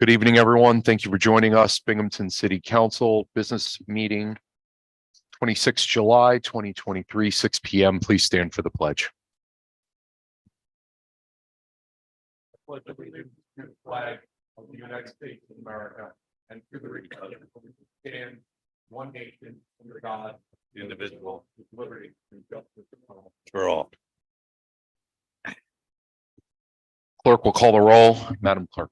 Good evening, everyone. Thank you for joining us. Binghamton City Council Business Meeting, 26 July 2023, 6 p.m. Please stand for the pledge. Pledge allegiance to the flag of the United States of America and to the republic for which it stands, one nation under God, indivisible, with liberty and justice for all. Clerk will call the roll. Madam Clerk.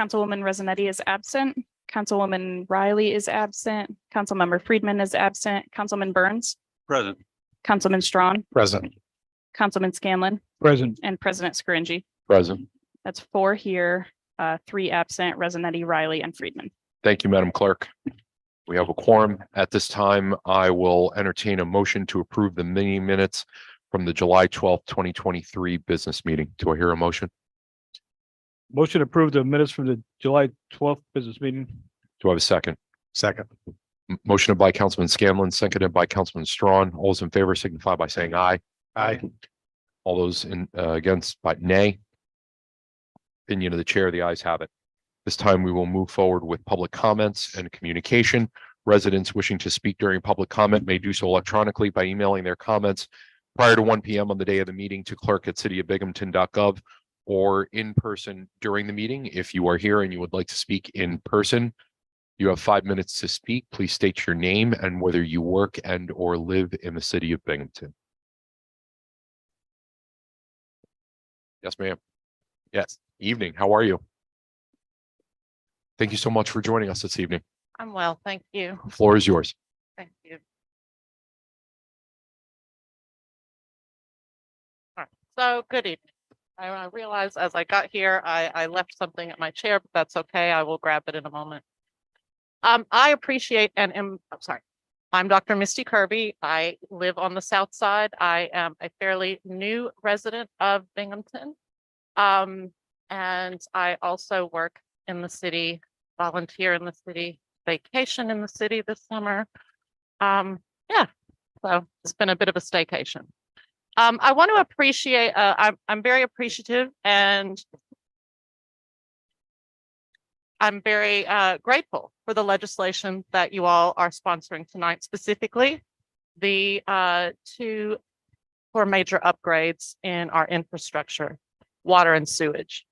Councilwoman Rossetti is absent. Councilwoman Riley is absent. Councilmember Friedman is absent. Councilman Burns, Present. Councilman Strawn, Present. Councilman Scanlon, Present. and President Scaringi. Present. That's 4 here, 3 absent, Rossetti, Riley, and Friedman. Thank you, Madam Clerk. We have a quorum. At this time, I will entertain a motion to approve the meeting minutes from the July 12th, 2023 business meeting. Do I hear a motion? Motion to approve the minutes from the July 12th business meeting. Do I have a second? Second. Motion by Councilman Scanlon, seconded by Councilman Strawn. All those in favor signify by saying aye. Aye. All those against by nay. Opinion of the chair, the ayes have it. This time we will move forward with public comments and communication. Residents wishing to speak during public comment may do so electronically by emailing their comments prior to 1 p.m. on the day of the meeting to clerk@cityofbinghamton.gov or in person during the meeting. If you are here and you would like to speak in person, you have 5 minutes to speak. Please state your name and whether you work and or live in the city of Binghamton. Yes, ma'am. Yes. Evening. How are you? Thank you so much for joining us this evening. I'm well, thank you. The floor is yours. Thank you. All right, so good evening. I realized as I got here, I left something at my chair, but that's okay. I will grab it in a moment. I appreciate and am, I'm sorry. I'm Dr. Misty Kirby. I live on the south side. I am a fairly new resident of Binghamton. And I also work in the city, volunteer in the city, vacation in the city this summer. Yeah, so it's been a bit of a staycation. I want to appreciate, I'm very appreciative and I'm very grateful for the legislation that you all are sponsoring tonight, specifically the 2 major upgrades in our infrastructure, water and sewage.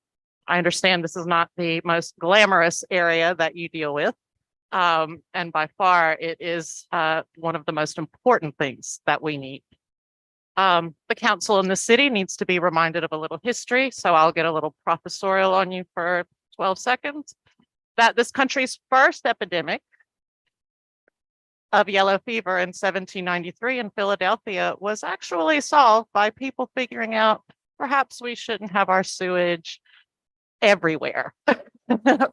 I understand this is not the most glamorous area that you deal with. And by far, it is one of the most important things that we need. The council in the city needs to be reminded of a little history, so I'll get a little professorial on you for 12 seconds. That this country's first epidemic of yellow fever in 1793 in Philadelphia was actually solved by people figuring out perhaps we shouldn't have our sewage everywhere,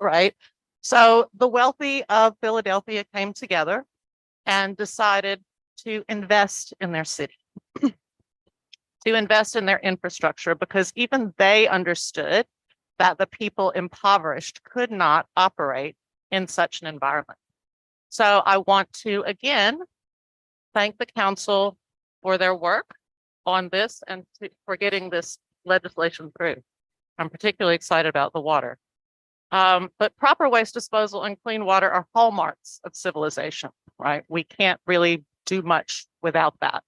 right? So the wealthy of Philadelphia came together and decided to invest in their city, to invest in their infrastructure, because even they understood that the people impoverished could not operate in such an environment. So I want to again thank the council for their work on this and for getting this legislation through. I'm particularly excited about the water. But proper waste disposal and clean water are hallmarks of civilization, right? We can't really do much without that.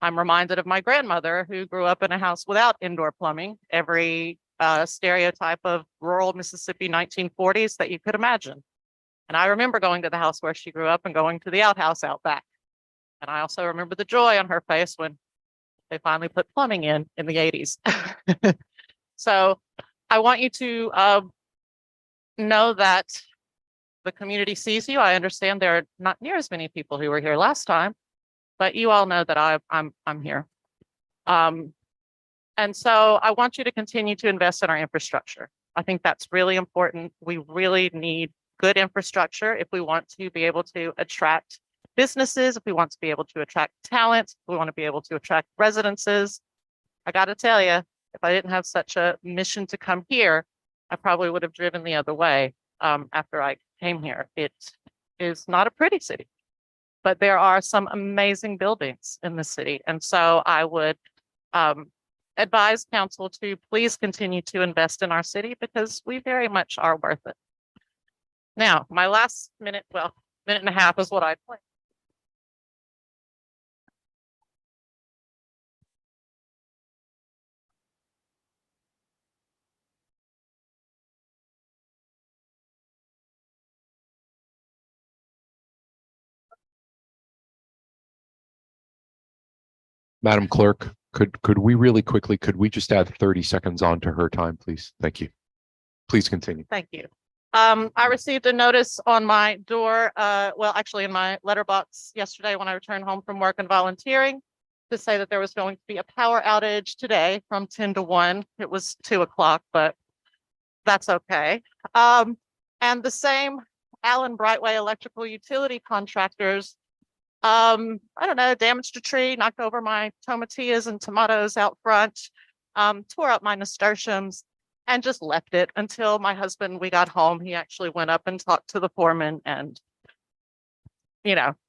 I'm reminded of my grandmother who grew up in a house without indoor plumbing, every stereotype of rural Mississippi 1940s that you could imagine. And I remember going to the house where she grew up and going to the outhouse out back. And I also remember the joy on her face when they finally put plumbing in the 80s. So I want you to know that the community sees you. I understand there are not near as many people who were here last time, but you all know that I'm here. And so I want you to continue to invest in our infrastructure. I think that's really important. We really need good infrastructure if we want to be able to attract businesses, if we want to be able to attract talent, if we want to be able to attract residences. I got to tell you, if I didn't have such a mission to come here, I probably would have driven the other way after I came here. It is not a pretty city, but there are some amazing buildings in the city. And so I would advise council to please continue to invest in our city because we very much are worth it. Now, my last minute, well, minute and a half is what I planned. Madam Clerk, could we really quickly, could we just add 30 seconds on to her time, please? Thank you. Please continue. Thank you. I received a notice on my door, well, actually in my letterbox yesterday when I returned home from work and volunteering to say that there was going to be a power outage today from 10 to 1. It was 2 o'clock, but that's okay. And the same Allen Brightway electrical utility contractors, I don't know, damaged a tree, knocked over my tomatillas and tomatoes out front, tore up my nasturtiums, and just left it until my husband, we got home. He actually went up and talked to the foreman and,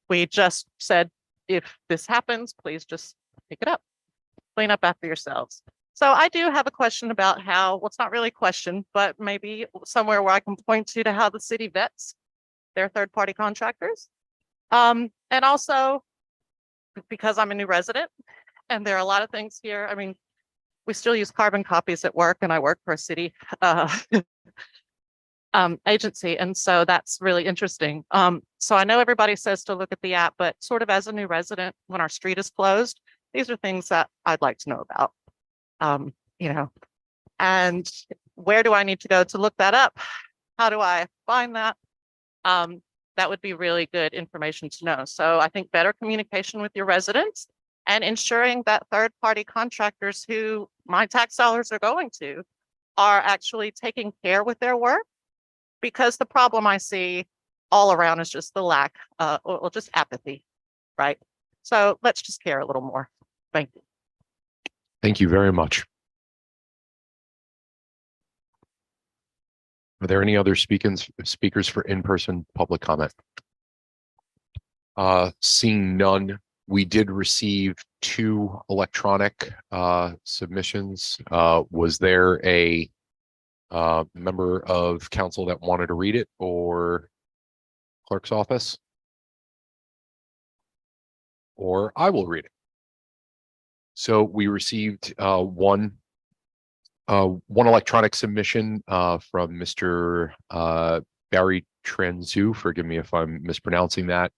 we just said, if this happens, please just pick it up, clean up after yourselves. So I do have a question about how, well, it's not really a question, but maybe somewhere where I can point to how the city vets their third-party contractors. And also because I'm a new resident and there are a lot of things here. I mean, we still use carbon copies at work and I work for a city agency. And so that's really interesting. So I know everybody says to look at the app, but sort of as a new resident, when our street is closed, these are things that I'd like to know about, and where do I need to go to look that up? How do I find that? That would be really good information to know. So I think better communication with your residents and ensuring that third-party contractors who my tax dollars are going to are actually taking care with their work. Because the problem I see all around is just the lack, or just apathy, right? So let's just care a little more. Thank you. Thank you very much. Are there any other speakers for in-person public comment? Seeing none, we did receive 2 electronic submissions. Was there a member of council that wanted to read it, or clerk's office? Or I will read it. So we received one electronic submission from Mr. Barry Tranzu. Forgive me if I'm mispronouncing that.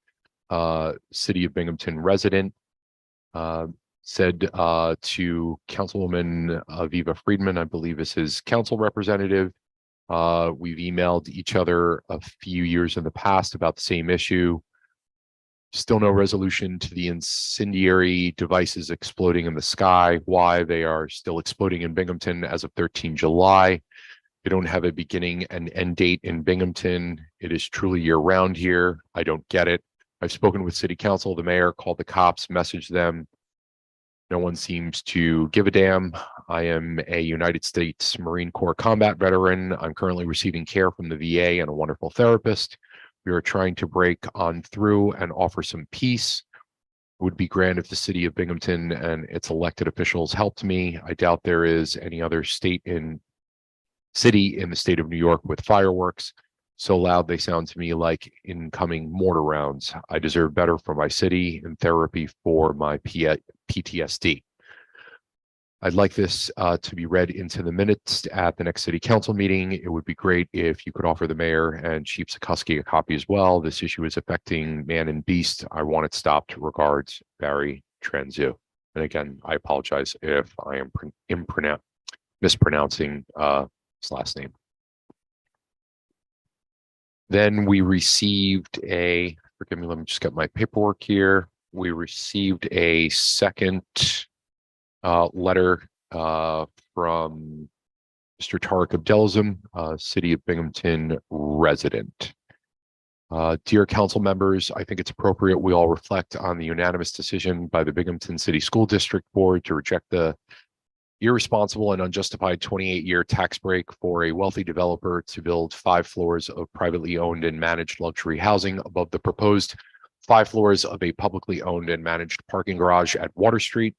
City of Binghamton resident, said to Councilwoman Aviva Friedman, I believe is his council representative. We've emailed each other a few years in the past about the same issue. Still no resolution to the incendiary devices exploding in the sky. Why they are still exploding in Binghamton as of 13 July. They don't have a beginning and end date in Binghamton. It is truly year round here. I don't get it. I've spoken with city council, the mayor, called the cops, messaged them. No one seems to give a damn. I am a United States Marine Corps combat veteran. I'm currently receiving care from the VA and a wonderful therapist. We are trying to break on through and offer some peace. It would be grand if the city of Binghamton and its elected officials helped me. I doubt there is any other city in the state of New York with fireworks so loud they sound to me like incoming mortar rounds. I deserve better for my city and therapy for my PTSD. I'd like this to be read into the minutes at the next city council meeting. It would be great if you could offer the mayor and Chief Sikorsky a copy as well. This issue is affecting man and beast. I want it stopped. Regards, Barry Tranzu. And again, I apologize if I am mispronouncing his last name. Then we received forgive me, let me just get my paperwork here. We received a second letter from Mr. Tariq Abdelazim, City of Binghamton resident. Dear council members, I think it's appropriate we all reflect on the unanimous decision by the Binghamton City School District Board to reject the irresponsible and unjustified 28-year tax break for a wealthy developer to build 5 floors of privately owned and managed luxury housing above the proposed 5 floors of a publicly owned and managed parking garage at Water Street.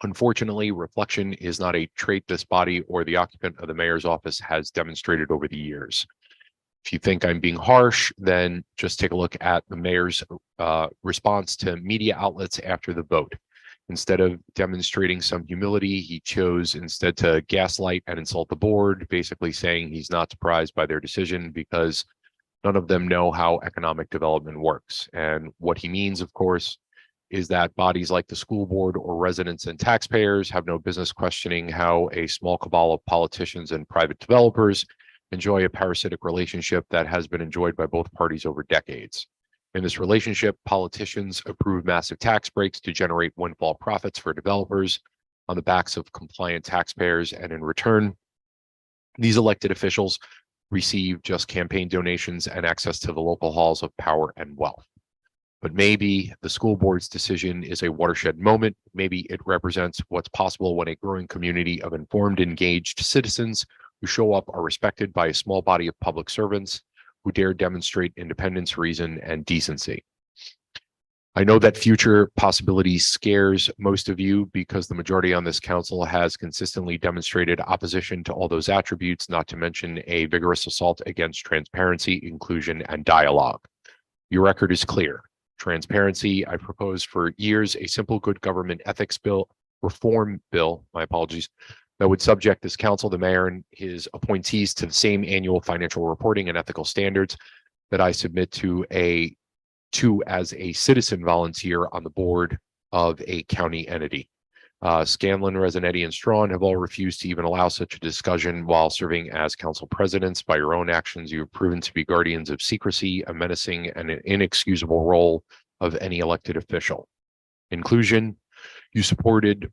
Unfortunately, reflection is not a trait this body or the occupant of the mayor's office has demonstrated over the years. If you think I'm being harsh, then just take a look at the mayor's response to media outlets after the vote. Instead of demonstrating some humility, he chose instead to gaslight and insult the board, basically saying he's not surprised by their decision because none of them know how economic development works. And what he means, of course, is that bodies like the school board or residents and taxpayers have no business questioning how a small cabal of politicians and private developers enjoy a parasitic relationship that has been enjoyed by both parties over decades. In this relationship, politicians approve massive tax breaks to generate windfall profits for developers on the backs of compliant taxpayers, and in return, these elected officials receive just campaign donations and access to the local halls of power and wealth. But maybe the school board's decision is a watershed moment. Maybe it represents what's possible when a growing community of informed, engaged citizens who show up are respected by a small body of public servants who dare demonstrate independence, reason, and decency. I know that future possibilities scares most of you because the majority on this council has consistently demonstrated opposition to all those attributes, not to mention a vigorous assault against transparency, inclusion, and dialogue. Your record is clear. Transparency, I proposed for years a simple good government ethics bill, reform bill, my apologies, that would subject this council, the mayor, and his appointees to the same annual financial reporting and ethical standards that I submit to as a citizen volunteer on the board of a county entity. Scanlon, Resinetti, and Strawn have all refused to even allow such a discussion while serving as council presidents. By your own actions, you have proven to be guardians of secrecy, a menacing and an inexcusable role of any elected official. Inclusion, you supported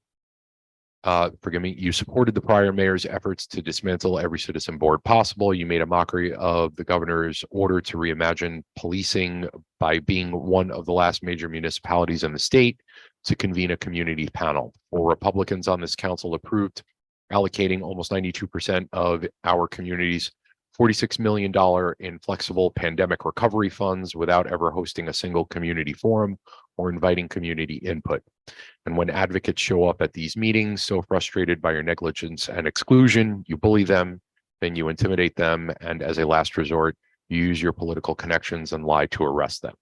the prior mayor's efforts to dismantle every citizen board possible. You made a mockery of the governor's order to reimagine policing by being one of the last major municipalities in the state to convene a community panel. 4 Republicans on this council approved allocating almost 92% of our community's $46 million in flexible pandemic recovery funds without ever hosting a single community forum or inviting community input. And when advocates show up at these meetings, so frustrated by your negligence and exclusion, you bully them, then you intimidate them, and as a last resort, you use your political connections and lie to arrest them.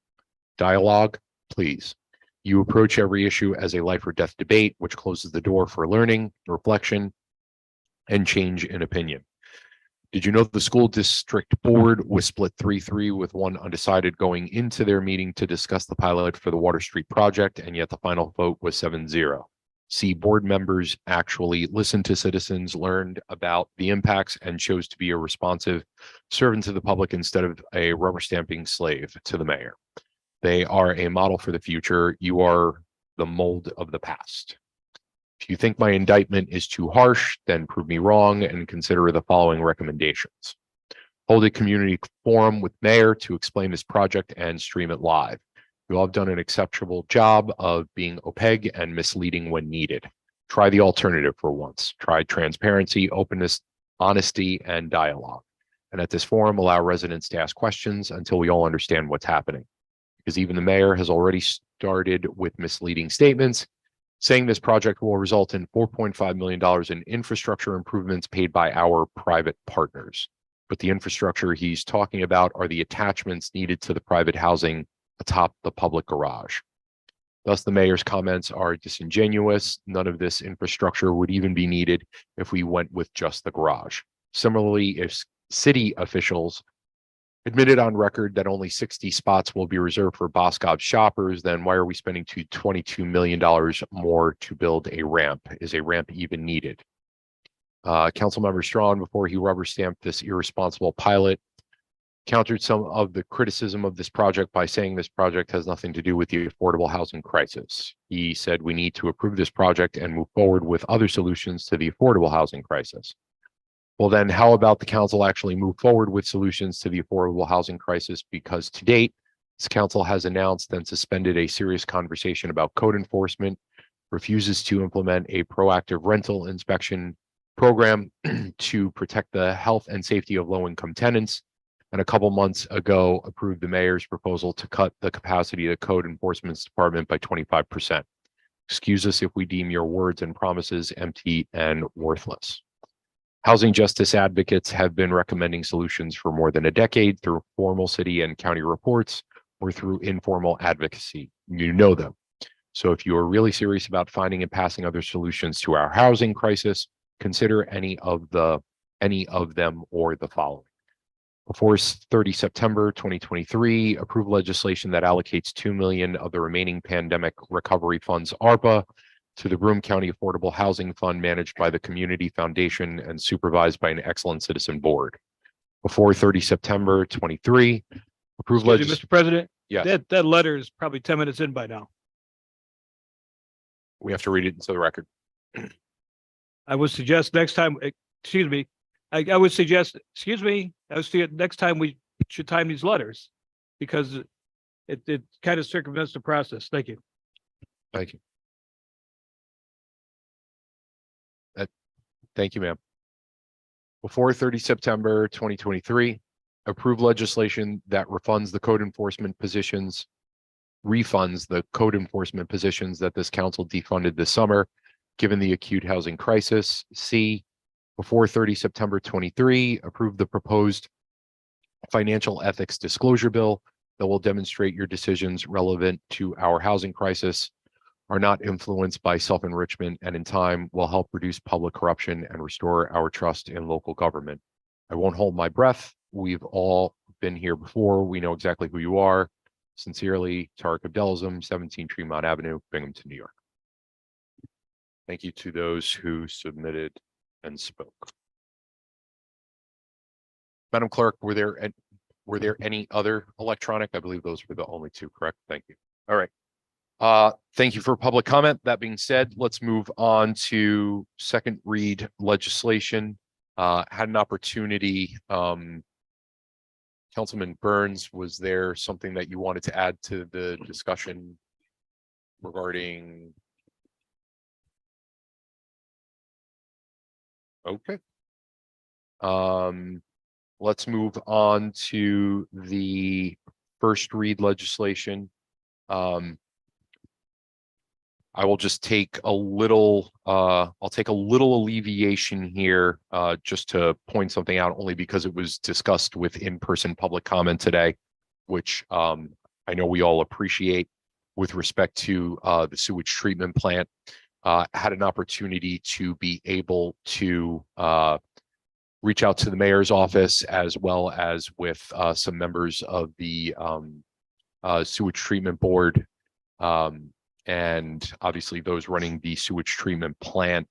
Dialogue, please. You approach every issue as a life or death debate, which closes the door for learning, reflection, and change in opinion. Did you know the school district board was split 3-3 with one undecided going into their meeting to discuss the pilot for the Water Street project, and yet the final vote was 7-0? See, board members actually listened to citizens, learned about the impacts, and chose to be a responsive servant to the public instead of a rubber stamping slave to the mayor. They are a model for the future. You are the mold of the past. If you think my indictment is too harsh, then prove me wrong and consider the following recommendations. Hold a community forum with mayor to explain this project and stream it live. You all have done an exceptional job of being opaque and misleading when needed. Try the alternative for once. Try transparency, openness, honesty, and dialogue. And at this forum, allow residents to ask questions until we all understand what's happening. Because even the mayor has already started with misleading statements, saying this project will result in $4.5 million in infrastructure improvements paid by our private partners. But the infrastructure he's talking about are the attachments needed to the private housing atop the public garage. Thus, the mayor's comments are disingenuous. None of this infrastructure would even be needed if we went with just the garage. Similarly, if city officials admitted on record that only 60 spots will be reserved for Boscov shoppers, then why are we spending $22 million more to build a ramp? Is a ramp even needed? Councilmember Strawn, before he rubber stamped this irresponsible pilot, countered some of the criticism of this project by saying this project has nothing to do with the affordable housing crisis. He said we need to approve this project and move forward with other solutions to the affordable housing crisis. Well, then how about the council actually move forward with solutions to the affordable housing crisis? Because to date, this council has announced and suspended a serious conversation about code enforcement, refuses to implement a proactive rental inspection program to protect the health and safety of low-income tenants, and a couple months ago approved the mayor's proposal to cut the capacity of the code enforcement department by 25%. Excuse us if we deem your words and promises empty and worthless. Housing justice advocates have been recommending solutions for more than a decade through formal city and county reports or through informal advocacy. You know them. So if you are really serious about finding and passing other solutions to our housing crisis, consider any of them or the following. Before 30 September 2023, approve legislation that allocates $2 million of the remaining pandemic recovery funds, ARPA, to the Broome County Affordable Housing Fund managed by the Community Foundation and supervised by an excellent citizen board. Before 30 September 23, approve Excuse me, legislation. Mr. President, Yes, that letter is probably 10 minutes in by now. we have to read it into the record. I would suggest next time, excuse me, I would suggest, next time we should time these letters because it kind of circumvents the process. Thank you. Thank you. Thank you, ma'am. Before 30 September 2023, approve legislation that refunds the code enforcement positions that this council defunded this summer, given the acute housing crisis. C, before 30 September 23, approve the proposed financial ethics disclosure bill that will demonstrate your decisions relevant to our housing crisis are not influenced by self-enrichment and in time will help reduce public corruption and restore our trust in local government. I won't hold my breath. We've all been here before. We know exactly who you are. Sincerely, Tariq Abdelazam, 17 Tremont Avenue, Binghamton, New York. Thank you to those who submitted and spoke. Madam Clerk, were there any other electronic? I believe those were the only two, correct? Thank you. All right. Thank you for public comment. That being said, let's move on to second read legislation. Had an opportunity. Councilman Burns, was there something that you wanted to add to the discussion regarding? Okay. Let's move on to the first read legislation. I will just take a little, I'll take a little alleviation here, just to point something out, only because it was discussed with in-person public comment today, which I know we all appreciate with respect to the sewage treatment plant. Had an opportunity to be able to reach out to the mayor's office as well as with some members of the sewage treatment board. And obviously those running the sewage treatment plant.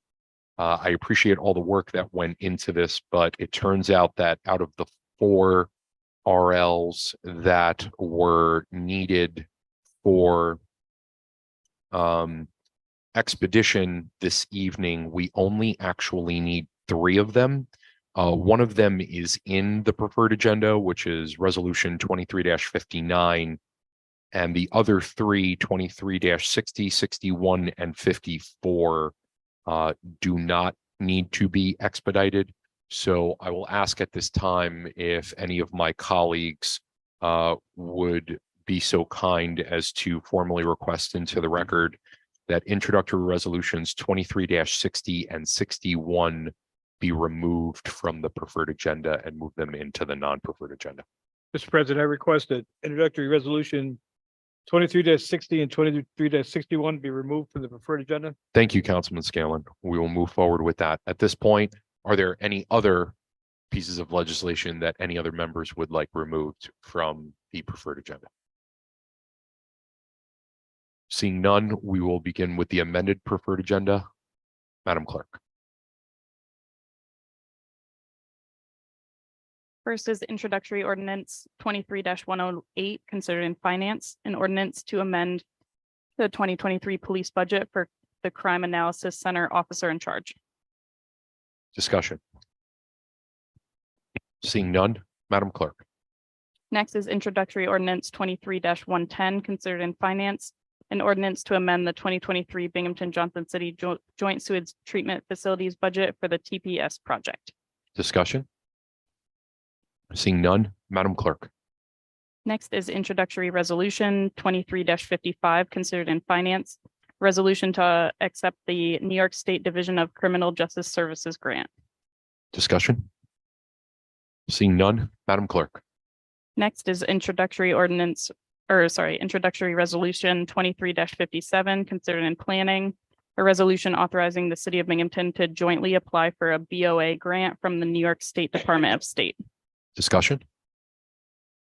I appreciate all the work that went into this, but it turns out that out of the 4 RLs that were needed for expedition this evening, we only actually need 3 of them. One of them is in the preferred agenda, which is resolution 23-59. And the other 3, 23-60, 61, and 54 do not need to be expedited. So I will ask at this time if any of my colleagues would be so kind as to formally request into the record that introductory resolutions 23-60 and 61 be removed from the preferred agenda and move them into the non-preferred agenda. Mr. President, I request that introductory resolution 23-60 and 23-61 be removed from the preferred agenda. Thank you, Councilman Scanlon. We will move forward with that. At this point, are there any other pieces of legislation that any other members would like removed from the preferred agenda? Seeing none, we will begin with the amended preferred agenda. Madam Clerk. First is introductory ordinance 23-108, considered in finance, an ordinance to amend the 2023 police budget for the Crime Analysis Center officer in charge. Discussion. Seeing none, Madam Clerk. Next is introductory ordinance 23-110, considered in finance, an ordinance to amend the 2023 Binghamton Johnson City Joint Sewage Treatment Facilities budget for the TPS project. Discussion. Seeing none, Madam Clerk. Next is introductory resolution 23-55, considered in finance, Resolution to accept the New York State Division of Criminal Justice Services grant. Discussion? Seeing none, Madam Clerk. Next is introductory resolution 23-57, considered in planning. A resolution authorizing the city of Binghamton to jointly apply for a BOA grant from the New York State Department of State. Discussion?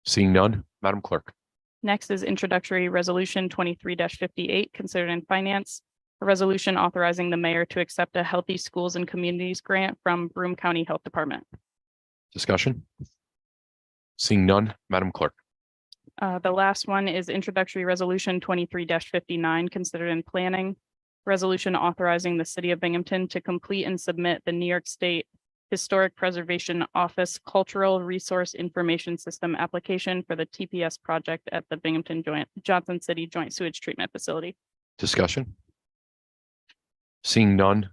Seeing none, Madam Clerk. Next is introductory resolution 23-58, considered in finance. A resolution authorizing the mayor to accept a Healthy Schools and Communities grant from Broome County Health Department. Discussion? Seeing none, Madam Clerk. The last one is introductory resolution 23-59, considered in planning. Resolution authorizing the city of Binghamton to complete and submit the New York State Historic Preservation Office Cultural Resource Information System application for the TPS project at the Binghamton Johnson City Joint Sewage Treatment Facility. Discussion? Seeing none,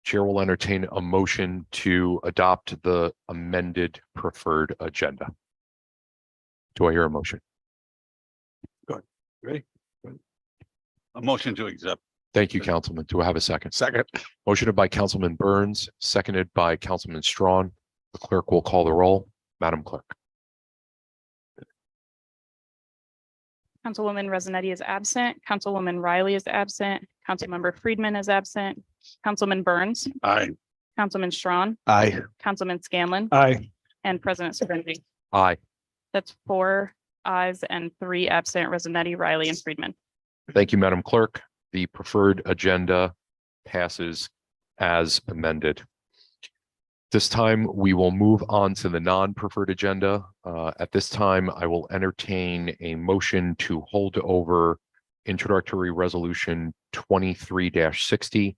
Chair will entertain a motion to adopt the amended preferred agenda. Do I hear a motion? Ready? A motion to accept. Thank you, Councilman. Do I have a second? Second. Motioned by Councilman Burns, seconded by Councilman Strawn. The clerk will call the roll. Madam Clerk. Councilwoman Resonetti is absent. Councilwoman Riley is absent. Councilmember Friedman is absent. Councilman Burns, Aye. Councilman Strawn, Aye. Councilman Scanlon, Aye. and President Scrivby. Aye. That's 4 ayes and 3 absent, Resonetti, Riley, and Friedman. Thank you, Madam Clerk. The preferred agenda passes as amended. This time, we will move on to the non-preferred agenda. At this time, I will entertain a motion to hold over introductory resolution 23-60,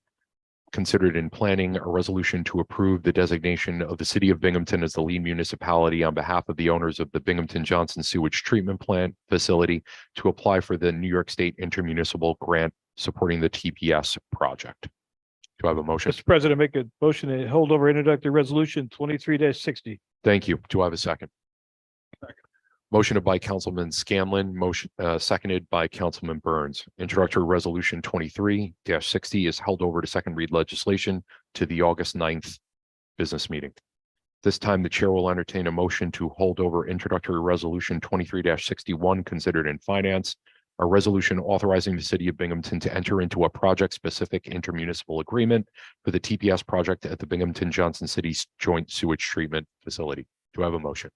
considered in planning, a resolution to approve the designation of the city of Binghamton as the lead municipality on behalf of the owners of the Binghamton Johnson Sewage Treatment Plant facility to apply for the New York State intermunicipal grant supporting the TPS project. Do I have a motion? Mr. President, make a motion to hold over introductory resolution 23-60. Thank you. Do I have a second? Motioned by Councilman Scanlon, seconded by Councilman Burns. Introductory resolution 23-60 is held over to second read legislation to the August 9th business meeting. This time, the chair will entertain a motion to hold over introductory resolution 23-61, considered in finance, a resolution authorizing the city of Binghamton to enter into a project-specific intermunicipal agreement for the TPS project at the Binghamton Johnson City Joint Sewage Treatment Facility. Do I have a motion?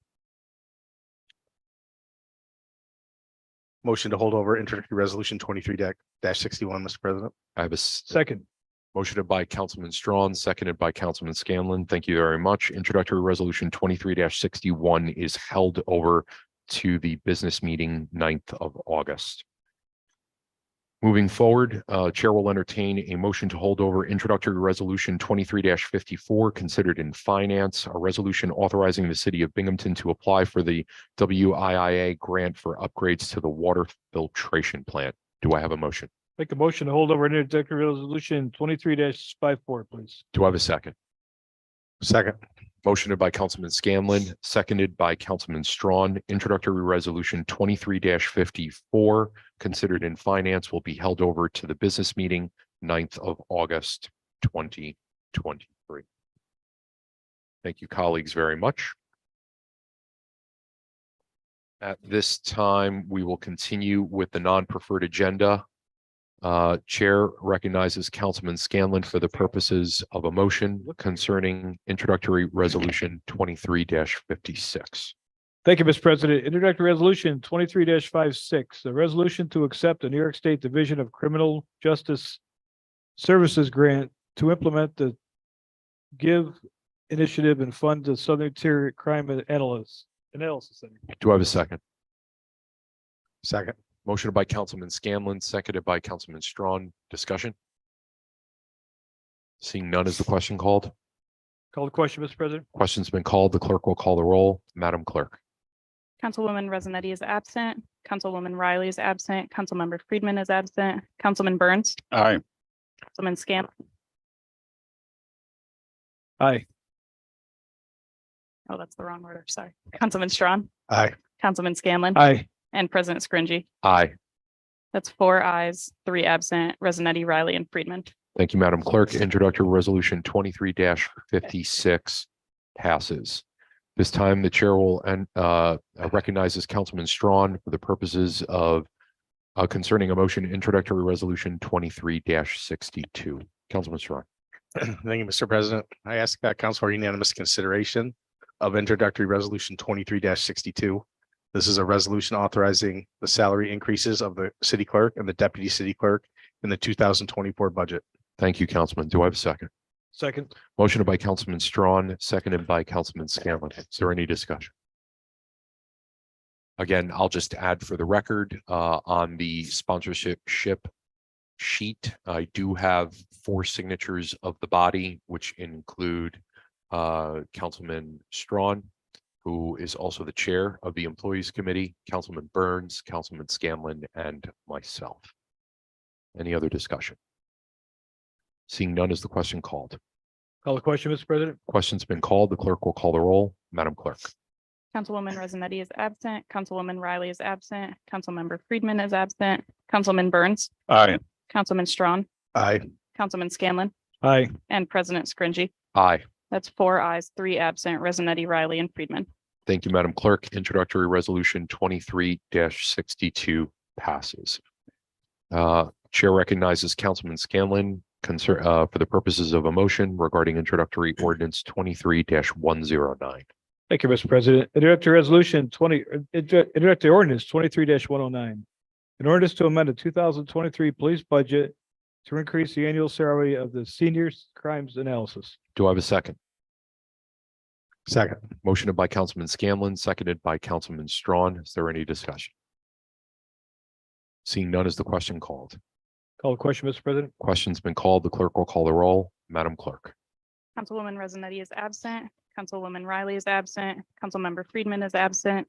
Motion to hold over introductory resolution 23-61, Mr. President. I have a Second. motion by Councilman Strawn, seconded by Councilman Scanlon. Thank you very much. Introductory resolution 23-61 is held over to the business meeting 9th of August. Moving forward, Chair will entertain a motion to hold over introductory resolution 23-54, considered in finance, a resolution authorizing the city of Binghamton to apply for the WIIA grant for upgrades to the water filtration plant. Do I have a motion? Make a motion to hold over introductory resolution 23-54, please. Do I have a second? Second. Motioned by Councilman Scanlon, seconded by Councilman Strawn. Introductory resolution 23-54, considered in finance, will be held over to the business meeting 9th of August 2023. Thank you, colleagues, very much. At this time, we will continue with the non-preferred agenda. Chair recognizes Councilman Scanlon for the purposes of a motion concerning introductory resolution 23-56. Thank you, Mr. President. Introductory resolution 23-56, a resolution to accept the New York State Division of Criminal Justice Services grant to implement the GIVE initiative and fund the Southern Tier Crime Analysis Center. Do I have a second? Second. Motion by Councilman Scanlon, seconded by Councilman Strawn. Discussion? Seeing none, is the question called? Call the question, Mr. President. Question's been called. The clerk will call the roll. Madam Clerk. Councilwoman Resonetti is absent. Councilwoman Riley is absent. Councilmember Friedman is absent. Councilman Burns, Aye. Councilman Scanlon. Aye. Oh, that's the wrong order. Sorry. Councilman Strawn, Aye. Councilman Scanlon, Aye. and President Scringy. Aye. That's 4 ayes, 3 absent, Resonetti, Riley, and Friedman. Thank you, Madam Clerk. Introductory Resolution 23-56 passes. This time, the chair will recognizes Councilman Strawn for the purposes of concerning a motion introductory resolution 23-62. Councilman Strawn. Thank you, Mr. President. I ask council for unanimous consideration of introductory resolution 23-62. This is a resolution authorizing the salary increases of the city clerk and the deputy city clerk in the 2024 budget. Thank you, Councilman. Do I have a second? Second. Motion by Councilman Strawn, seconded by Councilman Scanlon. Is there any discussion? Again, I'll just add for the record, on the sponsorship sheet, I do have 4 signatures of the body, which include Councilman Strawn, who is also the chair of the Employees Committee, Councilman Burns, Councilman Scanlon, and myself. Any other discussion? Seeing none, is the question called? Call the question, Mr. President. Question's been called. The clerk will call the roll. Madam Clerk. Councilwoman Resonetti is absent. Councilwoman Riley is absent. Councilmember Friedman is absent. Councilman Burns, Aye. Councilman Strawn, Aye. Councilman Scanlon, Aye. and President Scringy. Aye. That's 4 ayes, 3 absent, Resonetti, Riley, and Friedman. Thank you, Madam Clerk. Introductory Resolution 23-62 passes. Chair recognizes Councilman Scanlon for the purposes of a motion regarding introductory ordinance 23-109. Thank you, Mr. President. Introductory ordinance 23-109. An ordinance to amend the 2023 police budget to increase the annual salary of the seniors crimes analysis. Do I have a second? Second. Motion by Councilman Scanlon, seconded by Councilman Strawn. Is there any discussion? Seeing none, is the question called? Call the question, Mr. President. Question's been called. The clerk will call the roll. Madam Clerk. Councilwoman Resonetti is absent. Councilwoman Riley is absent. Councilmember Friedman is absent.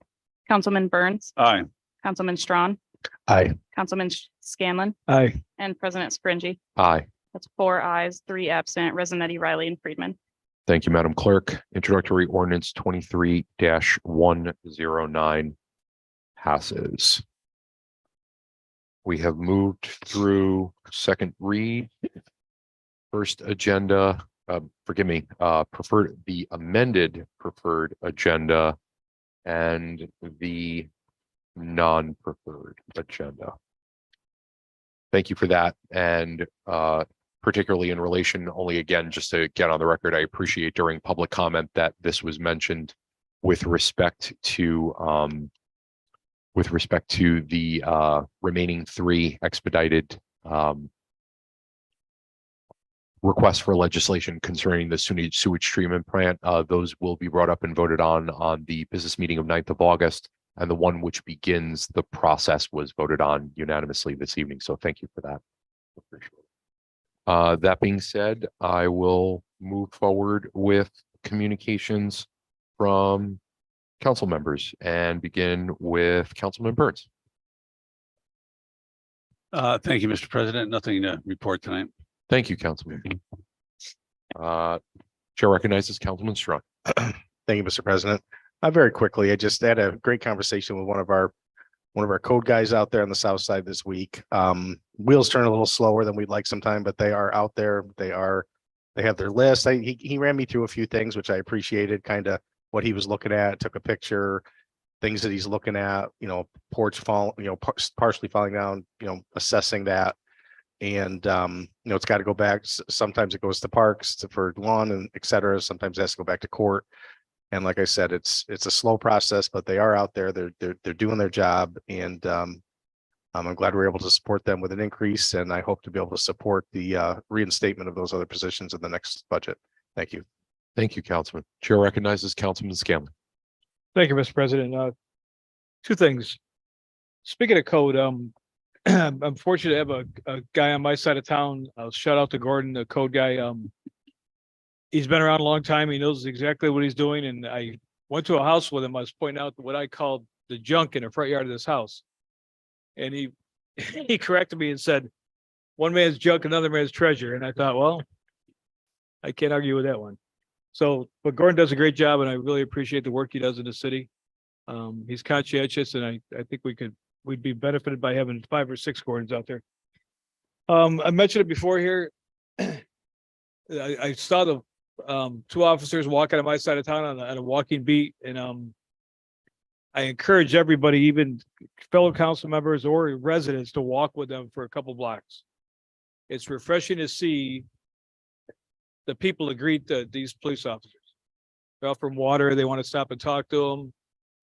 Councilman Burns, Aye. Councilman Strawn, Aye. Councilman Scanlon, Aye. and President Scringy. Aye. That's 4 ayes, 3 absent, Resonetti, Riley, and Friedman. Thank you, Madam Clerk. Introductory ordinance 23-109 passes. We have moved through second read. First agenda, the amended preferred agenda and the non-preferred agenda. Thank you for that. And particularly in relation, only again, just to get on the record, I appreciate during public comment that this was mentioned with respect to the remaining 3 expedited requests for legislation concerning the sewage treatment plant. Those will be brought up and voted on the business meeting of 9th of August. And the one which begins the process was voted on unanimously this evening. So thank you for that. Appreciate it. That being said, I will move forward with communications from council members and begin with Councilman Burns. Thank you, Mr. President. Nothing to report tonight. Thank you, Councilman. Chair recognizes Councilman Strong. Thank you, Mr. President. Very quickly, I just had a great conversation with one of our code guys out there on the south side this week. Wheels turn a little slower than we'd like sometime, but they are out there. They have their list. He ran me through a few things, which I appreciated, kind of what he was looking at, took a picture, things that he's looking at, porch fall, partially falling down, assessing that. And, it's got to go back. Sometimes it goes to parks for lawn and et cetera. Sometimes it has to go back to court. And like I said, it's a slow process, but they are out there. They're doing their job. And I'm glad we're able to support them with an increase. And I hope to be able to support the reinstatement of those other positions in the next budget. Thank you. Thank you, Councilman. Chair recognizes Councilman Scanlon. Thank you, Mr. President. 2 things. Speaking of code, I'm fortunate to have a guy on my side of town. I'll shout out to Gordon, the code guy. He's been around a long time. He knows exactly what he's doing. And I went to a house with him. I was pointing out what I called the junk in the front yard of this house. And he corrected me and said, one man's junk, another man's treasure. And I thought, well, I can't argue with that one. So, but Gordon does a great job and I really appreciate the work he does in the city. He's conscientious and I think we could we'd be benefited by having 5 or 6 cordons out there. I mentioned it before here. I saw the 2 officers walking on my side of town on a walking beat, and I encourage everybody, even fellow council members or residents, to walk with them for a couple blocks. It's refreshing to see the people that greet these police officers. They're out from water, they want to stop and talk to them.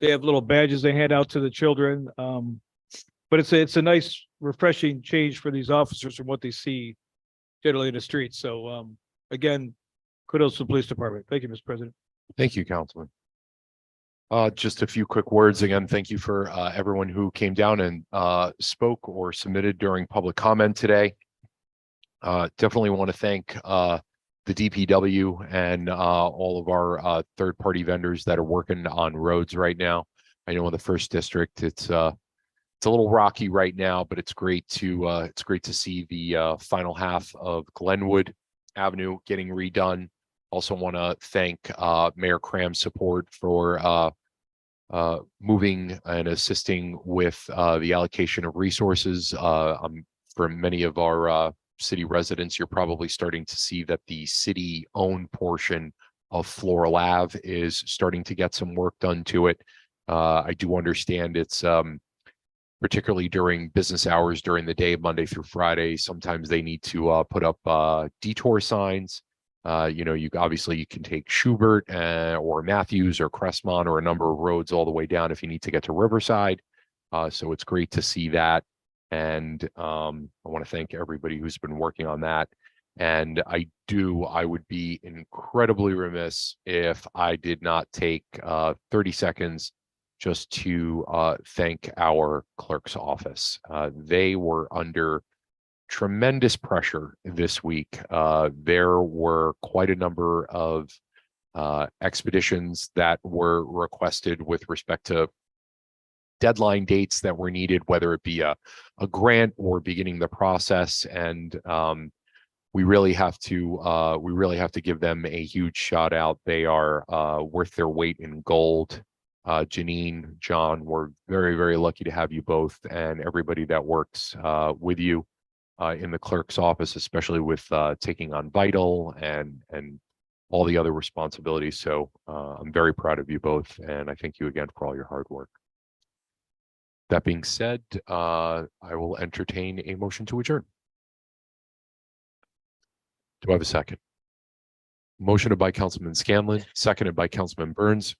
They have little badges they hand out to the children. But it's a nice, refreshing change for these officers from what they see generally in the streets. So again, kudos to the police department. Thank you, Mr. President. Thank you, Councilman. Just a few quick words. Again, thank you for everyone who came down and spoke or submitted during public comment today. Definitely want to thank the DPW and all of our third-party vendors that are working on roads right now. I know in the first district, it's a little rocky right now, but it's great to see the final half of Glenwood Avenue getting redone. Also want to thank Mayor Cram's support for moving and assisting with the allocation of resources. For many of our city residents, you're probably starting to see that the city-owned portion of Floral Ave is starting to get some work done to it. I do understand it's particularly during business hours during the day, Monday through Friday. Sometimes they need to put up detour signs. You can take Schubert or Matthews or Crestmont or a number of roads all the way down if you need to get to Riverside. So it's great to see that. And I want to thank everybody who's been working on that. And I would be incredibly remiss if I did not take 30 seconds just to thank our clerk's office. They were under tremendous pressure this week. There were quite a number of expeditions that were requested with respect to deadline dates that were needed, whether it be a grant or beginning the process. And we really have to give them a huge shout out. They are worth their weight in gold. Janine, John, we're very, very lucky to have you both, and everybody that works with you in the clerk's office, especially with taking on Vital and all the other responsibilities. So I'm very proud of you both, and I thank you again for all your hard work. That being said, I will entertain a motion to adjourn. Do I have a second? Motioned by Councilman Scanlon, seconded by Councilman Burns.